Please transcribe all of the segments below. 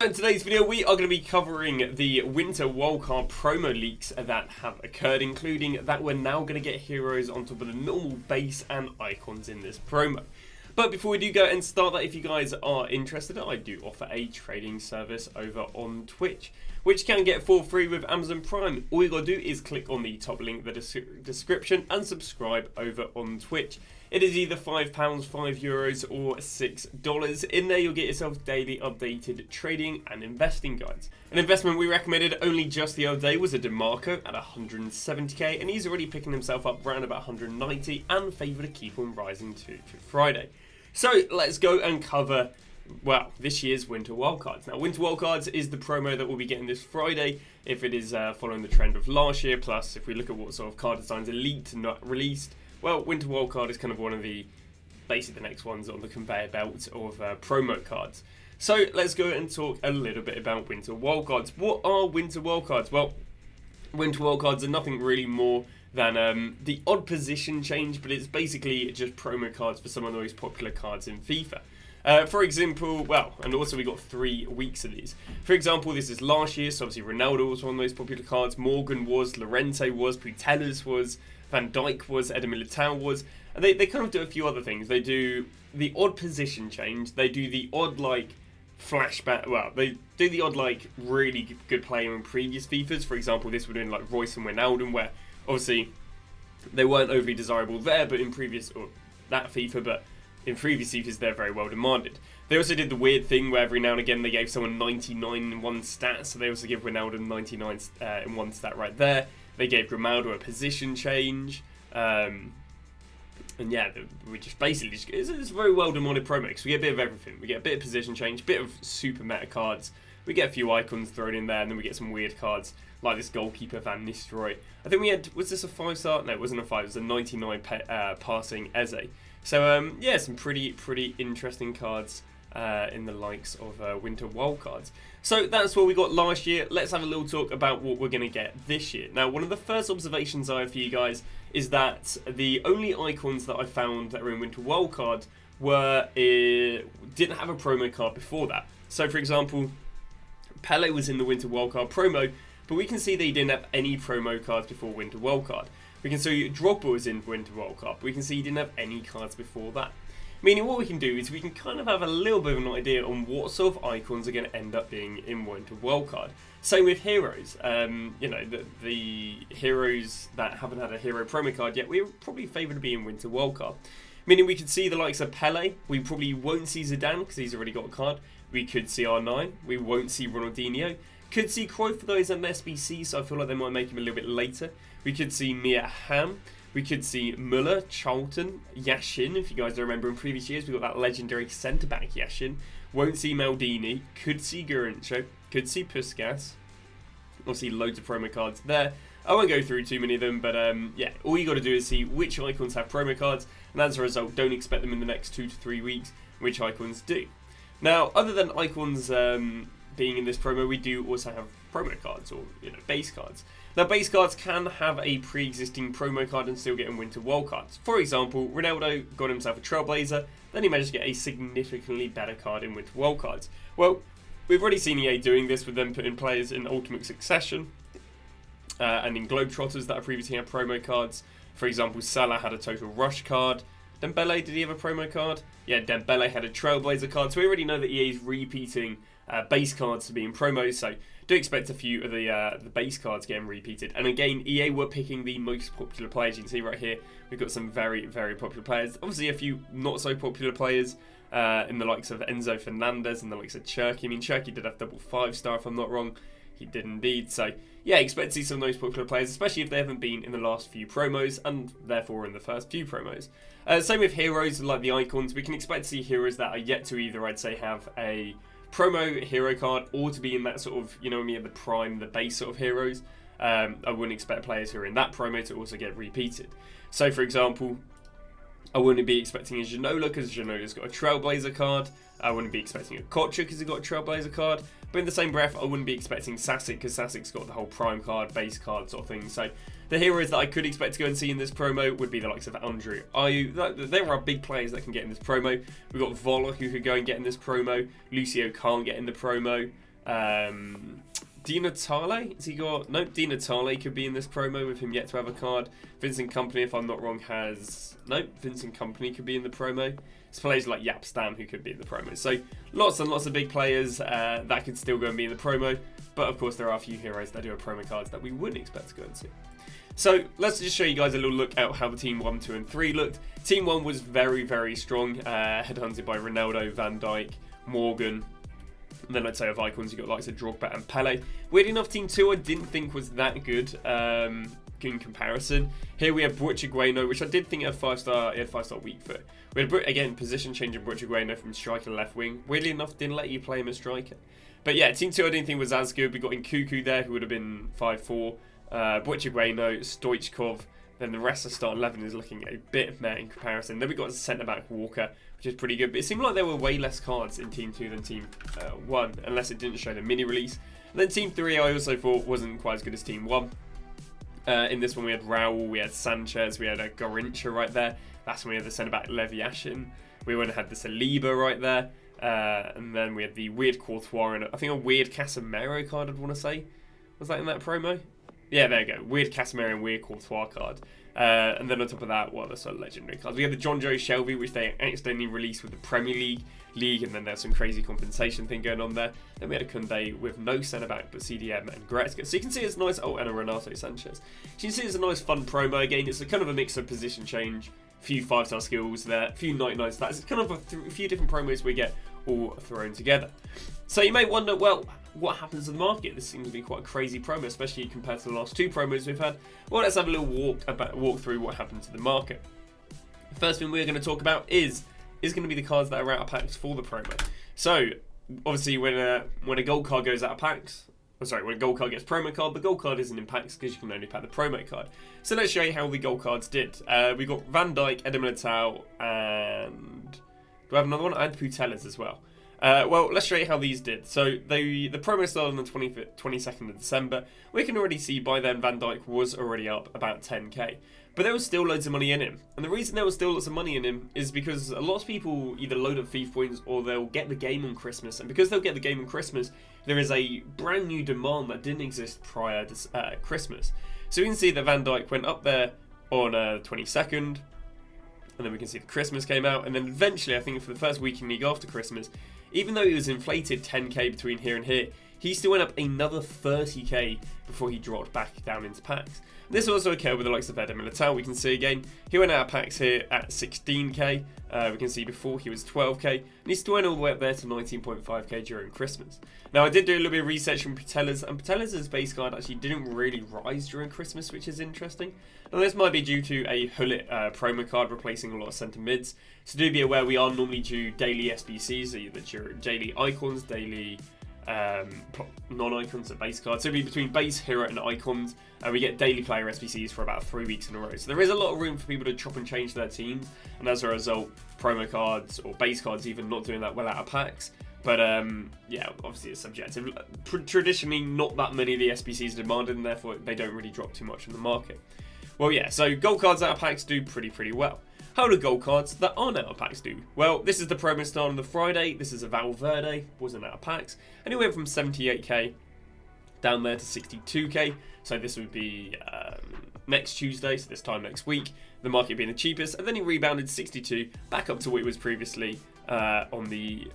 In today's video, we are going to be covering the Winter Wildcard promo leaks that have occurred, including that we're now going to get heroes on top of the normal base and icons in this promo. But before we do go and start that, if you guys are interested, I do offer a trading service over on Twitch, which you can get for free with Amazon Prime. All you got to do is click on the top link in the description and subscribe over on Twitch. It is either £5, €5 or $6. In there you'll get yourself daily updated trading and investing guides. An investment we recommended only just the other day was a DeMarco at 170k, and he's already picking himself up around about 190 and favoured to keep on rising to Friday. So let's go and cover, well, this year's Winter Wildcards. Now, Winter Wildcards is the promo that we'll be getting this Friday if it is following the trend of last year. Plus, if we look at what sort of card designs are leaked and not released, well, Winter Wildcard is kind of one of the, basically the next ones on the conveyor belt of promo cards. So let's go and talk a little bit about Winter Wildcards. What are Winter Wildcards? Well, Winter Wildcards are nothing really more than the odd position change, but it's basically just promo cards for some of the most popular cards in FIFA. For example, well, and also we got 3 weeks of these. For example, this is last year, so obviously Ronaldo was one of those popular cards, Morgan was, Llorente was, Putellas was, Van Dijk was, Eder Militao was, and they kind of do a few other things. They do the odd position change, they do the odd, like, flashback, well, they do the odd, like, really good player in previous FIFAs. For example, this would have been, like, Royce and Wijnaldum, where, obviously, they weren't overly desirable there, but in previous, or that FIFA, but in previous FIFAs, they're very well demanded. They also did the weird thing where every now and again they gave someone 99 in one stat, so they also give Wijnaldum 99 in one stat right there. They gave Grimaldo a position change, and yeah, we just basically, it's a very well demanded promo because we get a bit of everything. We get a bit of position change, a bit of super meta cards, we get a few icons thrown in there, and then we get some weird cards like this goalkeeper Van Nistelrooy. I think we had, was this a 5-star? No, it wasn't a 5, it was a 99 passing Eze. So yeah, some pretty interesting cards in the likes of Winter Wildcards. So that's what we got last year. Let's have a little talk about what we're going to get this year. Now, one of the first observations I have for you guys is that the only icons that I found that were in Winter Wildcard were didn't have a promo card before that. So, for example, Pele was in the Winter Wildcard promo, but we can see they didn't have any promo cards before Winter Wildcard. We can see Drogba was in Winter Wildcard, but we can see he didn't have any cards before that. Meaning what we can do is we can kind of have a little bit of an idea on what sort of icons are going to end up being in Winter Wildcard. Same with heroes. You know, the heroes that haven't had a hero promo card yet, we're probably favoured to be in Winter Wildcard. Meaning we could see the likes of Pele. We probably won't see Zidane because he's already got a card. We could see R9. We won't see Ronaldinho. Could see Cruyff for those on SBC, so I feel like they might make him a little bit later. We could see Mia Hamm. We could see Müller, Charlton, Yashin. If you guys don't remember in previous years, we got that legendary centre-back Yashin. Won't see Maldini. Could see Gurincho. Could see Puskas. Obviously, loads of promo cards there. I won't go through too many of them, but yeah, all you got to do is see which icons have promo cards, and as a result, don't expect them in the next 2 to 3 weeks, which icons do. Now, other than icons being in this promo, we do also have promo cards, or base cards. Now, base cards can have a pre-existing promo card and still get in Winter Wildcards. For example, Ronaldo got himself a Trailblazer, then he managed to get a significantly better card in Winter Wildcards. Well, we've already seen EA doing this with them putting players in Ultimate Succession and in Globetrotters that previously had promo cards. For example, Salah had a Total Rush card. Dembele, did he have a promo card? Yeah, Dembele had a Trailblazer card. So we already know that EA is repeating base cards to be in promos, so do expect a few of the base cards getting repeated. And again, EA were picking the most popular players. You can see right here, we've got some very popular players. Obviously, a few not so popular players in the likes of Enzo Fernandez and the likes of Cherky. I mean, Cherky did have double 5-star, if I'm not wrong. He did indeed. So yeah, expect to see some of those popular players, especially if they haven't been in the last few promos and therefore in the first few promos. Same with heroes like the icons. We can expect to see heroes that are yet to either, I'd say, have a promo hero card or to be in that sort of, the prime, the base sort of heroes. I wouldn't expect players who are in that promo to also get repeated. So, for example, I wouldn't be expecting a Ginola because Ginola's got a Trailblazer card. I wouldn't be expecting a Kocha because he's got a Trailblazer card. But in the same breath, I wouldn't be expecting Sasic because Sasic's got the whole prime card, base card sort of thing. So the heroes that I could expect to go and see in this promo would be the likes of Andrew Ayew. There are big players that can get in this promo. We've got Voller who could go and get in this promo. Lucio can't get in the promo. Di Natale, has he got? No, Di Natale could be in this promo with him yet to have a card. Vincent Kompany, if I'm not wrong, has... No, Vincent Kompany could be in the promo. It's players like Yap Stam who could be in the promo. So lots and lots of big players that could still go and be in the promo. But of course, there are a few heroes that do have promo cards that we wouldn't expect to go into. So let's just show you guys a little look at how the Team 1, 2 and 3 looked. Team 1 was very, very strong. Headhunted by Ronaldo, Van Dijk, Morgan. And then I'd say of icons, you got likes of Drogba and Pele. Weird enough, Team 2 I didn't think was that good in comparison. Here we have Buchigueno, which I did think had 5-star. He had 5-star weak foot. We had, again, position change of Buchigueno from striker to left wing. Weirdly enough, didn't let you play him as striker. But yeah, Team 2 I didn't think was as good. We got Nkuku there, who would have been 5-4. Buchigueno, Stoichkov. Then the rest of start 11 is looking a bit meh in comparison. Then we got centre-back Walker, which is pretty good. But it seemed like there were way less cards in Team 2 than Team 1, unless it didn't show the mini-release. And then Team 3 I also thought wasn't quite as good as Team 1. In this one we had Raul, we had Sanchez, we had a Garrincha right there. That's when we had the centre-back Leviashin. We went and had the Saliba right there. And then we had the weird Courtois and I think a weird Casemiro card, I'd want to say. Was that in that promo? Yeah, there you go. Weird Casemiro and weird Courtois card. And then on top of that, what are the sort of legendary cards? We had the John Joe Shelby, which they accidentally released with the Premier League, and then there's some crazy compensation thing going on there. Then we had a Koundé with no centre-back, but CDM and Goretzka. So you can see it's nice. Oh, and a Renato Sanchez. So you can see it's a nice, fun promo. Again, it's a kind of a mix of position change, a few 5-star skills there, a few 99 stats. It's kind of a few different promos we get all thrown together. So you may wonder, well, what happens to the market? This seems to be quite a crazy promo, especially compared to the last 2 promos we've had. Well, let's have a little walk through what happened to the market. The first thing we're going to talk about is going to be the cards that are out of packs for the promo. So obviously when a gold card goes out of packs, when a gold card gets promo card, the gold card isn't in packs because you can only pack the promo card. So let's show you how the gold cards did. We got Van Dijk, Eder Militao, and do I have another one? And Putellas as well. Well, let's show you how these did. So the promo started on the 22nd of December. We can already see by then Van Dijk was already up about 10k. But there was still loads of money in him. And the reason there was still lots of money in him is because a lot of people either load up FIFA points or they'll get the game on Christmas. And because they'll get the game on Christmas, there is a brand new demand that didn't exist prior to Christmas. So we can see that Van Dijk went up there on 22nd. And then we can see the Christmas came out. And then eventually, I think for the first week in league after Christmas, even though he was inflated 10k between here and here, he still went up another 30k before he dropped back down into packs. This also occurred with the likes of Eder Militao. We can see again, he went out of packs here at 16k. We can see before he was 12k, and he still went all the way up there to 19.5k during Christmas. Now I did do a little bit of research from Putellas, and Putellas' base card actually didn't really rise during Christmas, which is interesting. And this might be due to a Hullet promo card replacing a lot of centre mids. So do be aware we are normally due daily SBCs, either daily icons, daily non-icons, and base cards. So it'll be between base, hero and icons, and we get daily player SBCs for about 3 weeks in a row. So there is a lot of room for people to chop and change their teams, and as a result, promo cards or base cards even not doing that well out of packs. But yeah, obviously it's subjective. Traditionally, not that many of the SBCs are demanded, and therefore they don't really drop too much in the market. Well, yeah, so gold cards out of packs do pretty well. How do gold cards that aren't out of packs do? Well, this is the promo start on the Friday. This is a Valverde, wasn't out of packs. And it went from 78k down there to 62k. So this would be next Tuesday, so this time next week. The market being the cheapest. And then he rebounded 62, back up to what it was previously on the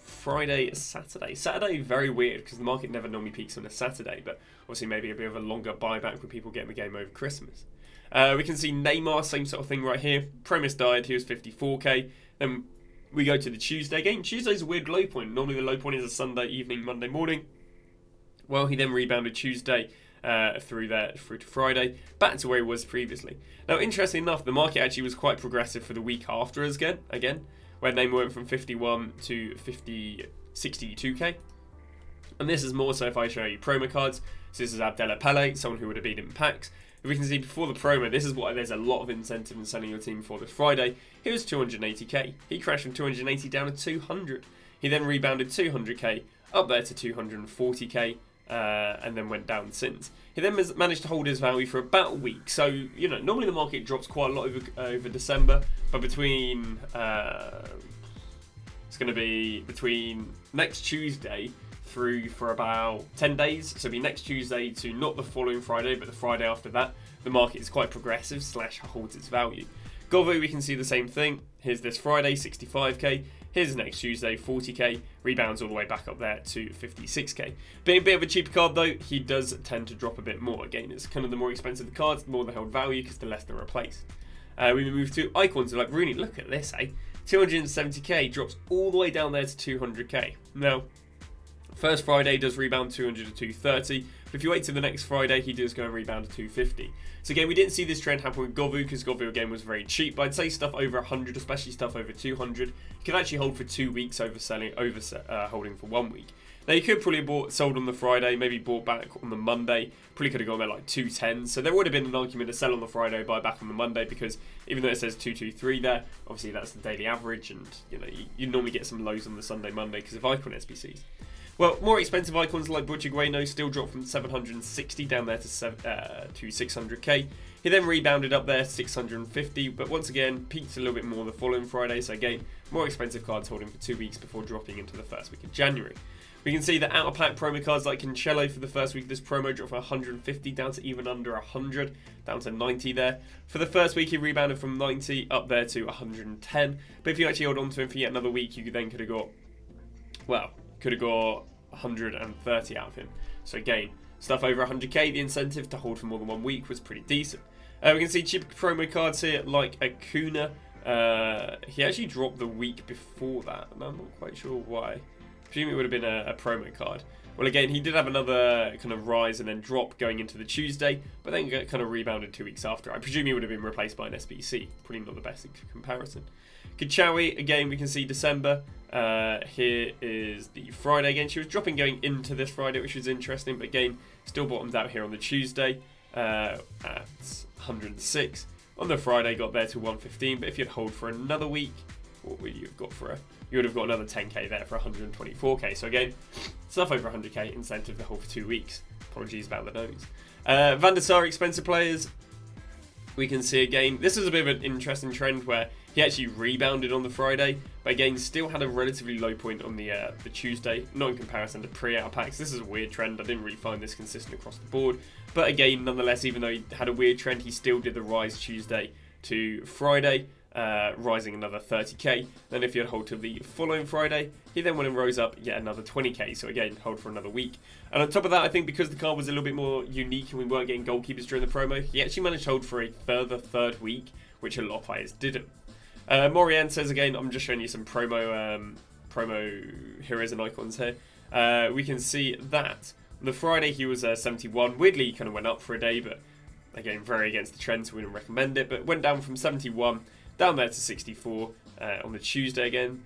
Friday, Saturday. Saturday, very weird, because the market never normally peaks on a Saturday. But obviously maybe a bit of a longer buyback with people getting the game over Christmas. We can see Neymar, same sort of thing right here. Premise died, he was 54k. Then we go to the Tuesday game. Tuesday's a weird low point. Normally the low point is a Sunday evening, Monday morning. Well, he then rebounded Tuesday through to Friday, back to where he was previously. Now, interestingly enough, the market actually was quite progressive for the week after us again, where Neymar went from 51 to 62k. And this is more so if I show you promo cards. So this is Abdella Pele, someone who would have been in packs. We can see before the promo, this is why there's a lot of incentive in selling your team for this Friday. He was 280k. He crashed from 280 down to 200. He then rebounded 200k, up there to 240k, and then went down since. He then managed to hold his value for about a week. So, you know, normally the market drops quite a lot over December, but between, it's going to be between next Tuesday through for about 10 days. So it'll be next Tuesday to not the following Friday, but the Friday after that. The market is quite progressive / holds its value. Govu, we can see the same thing. Here's this Friday, 65k. Here's next Tuesday, 40k. Rebounds all the way back up there to 56k. Being a bit of a cheaper card though, he does tend to drop a bit more. Again, it's kind of the more expensive the cards, the more the held value, because the less they're replaced. We move to icons like Rooney. Look at this, 270k drops all the way down there to 200k. Now, first Friday does rebound 200 to 230, but if you wait till the next Friday, he does go and rebound to 250. So again, we didn't see this trend happen with Govu because Govu again was very cheap, but I'd say stuff over 100, especially stuff over 200, you can actually hold for 2 weeks holding for 1 week. Now you could probably have sold on the Friday, maybe bought back on the Monday, probably could have gone there like 210, so there would have been an argument to sell on the Friday, buy back on the Monday, because even though it says 223 there, obviously that's the daily average, and you normally get some lows on the Sunday, Monday because of icon SBCs. Well, more expensive icons like Butchigueno still dropped from 760 down there to 600k. He then rebounded up there 650, but once again peaked a little bit more the following Friday. So again, more expensive cards holding for 2 weeks before dropping into the first week of January. We can see that out of pack promo cards like Cancelo for the first week of this promo dropped from 150 down to even under 100, down to 90 there. For the first week he rebounded from 90 up there to 110. But if you actually hold on to him for yet another week, you then could have got 130 out of him. So again, stuff over 100k, the incentive to hold for more than 1 week was pretty decent. We can see cheaper promo cards here like Acuna. He actually dropped the week before that, and I'm not quite sure why. I presume it would have been a promo card. Well, again, he did have another kind of rise and then drop going into the Tuesday, but then kind of rebounded 2 weeks after. I presume he would have been replaced by an SBC. Probably not the best comparison. Kachawi, again, we can see December. Here is the Friday again. She was dropping going into this Friday, which was interesting, but again, still bottomed out here on the Tuesday at 106. On the Friday, got there to 115, but if you'd hold for another week, what would you have got for you would have got another 10k there for 124k. So again, stuff over 100k, incentive to hold for 2 weeks. Apologies about the nose. Van der Sar expensive players. We can see again, this is a bit of an interesting trend where he actually rebounded on the Friday, but again, still had a relatively low point on the Tuesday, not in comparison to pre-out packs. This is a weird trend. I didn't really find this consistent across the board. But again, nonetheless, even though he had a weird trend, he still did the rise Tuesday to Friday, rising another 30k. Then if you had hold till the following Friday, he then went and rose up yet another 20k. So again, hold for another week. And on top of that, I think because the card was a little bit more unique and we weren't getting goalkeepers during the promo, he actually managed to hold for a further third week, which a lot of players didn't. Morian says again, I'm just showing you some promo heroes and icons here. We can see that on the Friday he was 71. Weirdly, he kind of went up for a day, but again, very against the trend, so we didn't recommend it. But went down from 71 down there to 64 on the Tuesday again.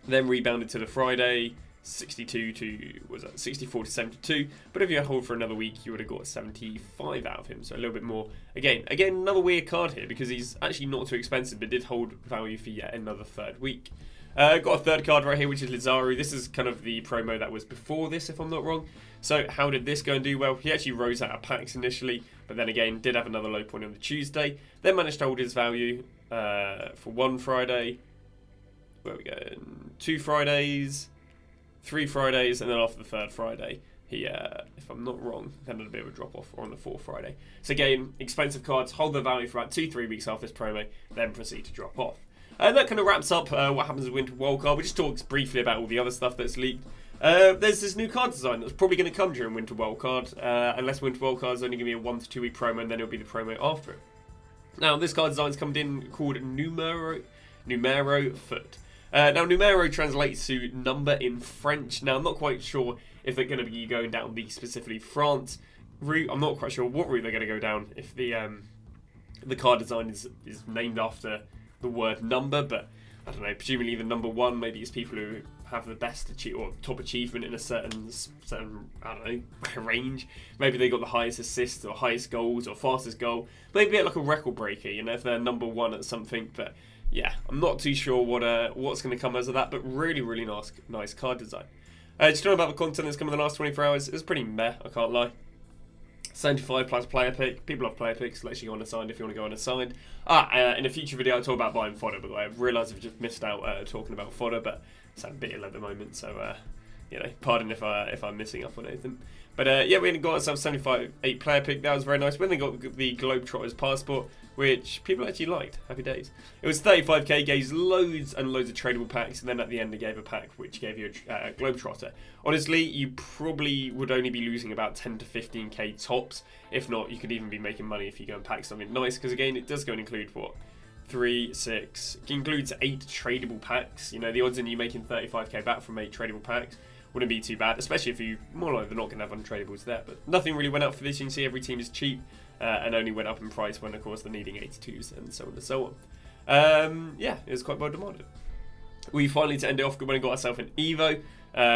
Then rebounded to the Friday, 64 to 72. But if you hold for another week, you would have got 75 out of him, so a little bit more. Again, another weird card here because he's actually not too expensive, but did hold value for yet another third week. Got a third card right here, which is Lizaru. This is kind of the promo that was before this, if I'm not wrong. So how did this go and do? Well, he actually rose out of packs initially, but then again did have another low point on the Tuesday. Then managed to hold his value for one Friday. Where we go? 2 Fridays. 3 Fridays, and then after the third Friday, he, if I'm not wrong, had a bit of a drop off, or on the 4th Friday. So again, expensive cards hold their value for about 2-3 weeks after this promo, then proceed to drop off. And that kind of wraps up what happens with Winter Wildcard. We just talked briefly about all the other stuff that's leaked. There's this new card design that's probably going to come during Winter Wildcard, unless Winter Wildcard is only going to be a 1 to 2 week promo, and then it'll be the promo after it. Now, this card design's come in called Numero Foot. Now, numero translates to number in French. Now, I'm not quite sure if they're going to be going down the specifically France route. I'm not quite sure what route they're going to go down if the card design is named after the word number. But, I don't know, presumably the number 1 maybe is people who have the best or top achievement in a certain I don't know, range. Maybe they got the highest assists or highest goals or fastest goal. Maybe like a record breaker, you know, if they're number 1 at something. But yeah, I'm not too sure what's going to come as of that, but really, really nice card design. Just talking about the content that's come in the last 24 hours, it was pretty meh, I can't lie. 75 plus player pick. People love player picks. Let's go unassigned if you want to go unassigned. In a future video, I'll talk about buying fodder, by the way. I've realised I've just missed out talking about fodder, but it's a bit ill at the moment, so pardon if I'm missing up on anything. But yeah, we got ourselves 75-8 player pick. That was very nice. When they got the Globetrotters passport, which people actually liked. Happy days. It was 35k, gave loads and loads of tradable packs, and then at the end they gave a pack which gave you a Globetrotter. Honestly, you probably would only be losing about 10 to 15k tops. If not, you could even be making money if you go and pack something nice, because again, it does go and include what? 3, 6, it includes 8 tradable packs. The odds in you making 35k back from 8 tradable packs wouldn't be too bad, especially if you more likely than not going to have untradables there. But nothing really went up for this. You can see every team is cheap and only went up in price when, of course, they're needing 82s and so on and so on. Yeah, it was quite well demanded. We finally, to end it off, went and got ourselves an Evo,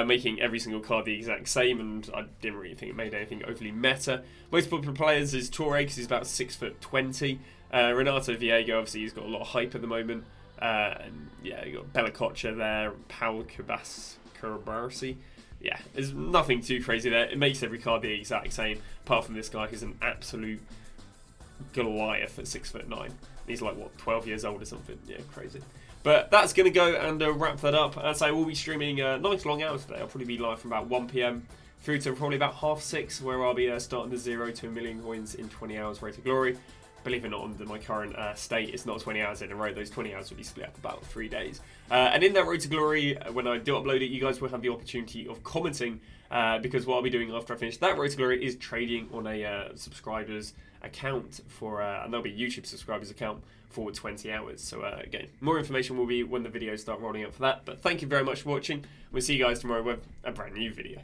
making every single card the exact same, and I didn't really think it made anything overly meta. Most popular players is Torre, because he's about 6'20". Renato Viego, obviously, he's got a lot of hype at the moment. And yeah, you got Bella Kocha there, Paul Kubarsi. Yeah, there's nothing too crazy there. It makes every card the exact same, apart from this guy who's an absolute Goliath at 6'9". He's like, what, 12 years old or something? Yeah, crazy. But that's going to go and wrap that up. As I will be streaming nice long hours today. I'll probably be live from about 1 PM through to probably about 6:30, where I'll be starting the 0 to 1 million coins in 20 hours Road to Glory. Believe it or not, under my current state, it's not 20 hours in a row. Those 20 hours will be split up about 3 days. And in that Road to Glory, when I do upload it, you guys will have the opportunity of commenting, because what I'll be doing after I finish that Road to Glory is trading on a subscriber's account for, and there'll be a YouTube subscriber's account for 20 hours. So again, more information will be when the videos start rolling out for that. But thank you very much for watching. We'll see you guys tomorrow with a brand new video.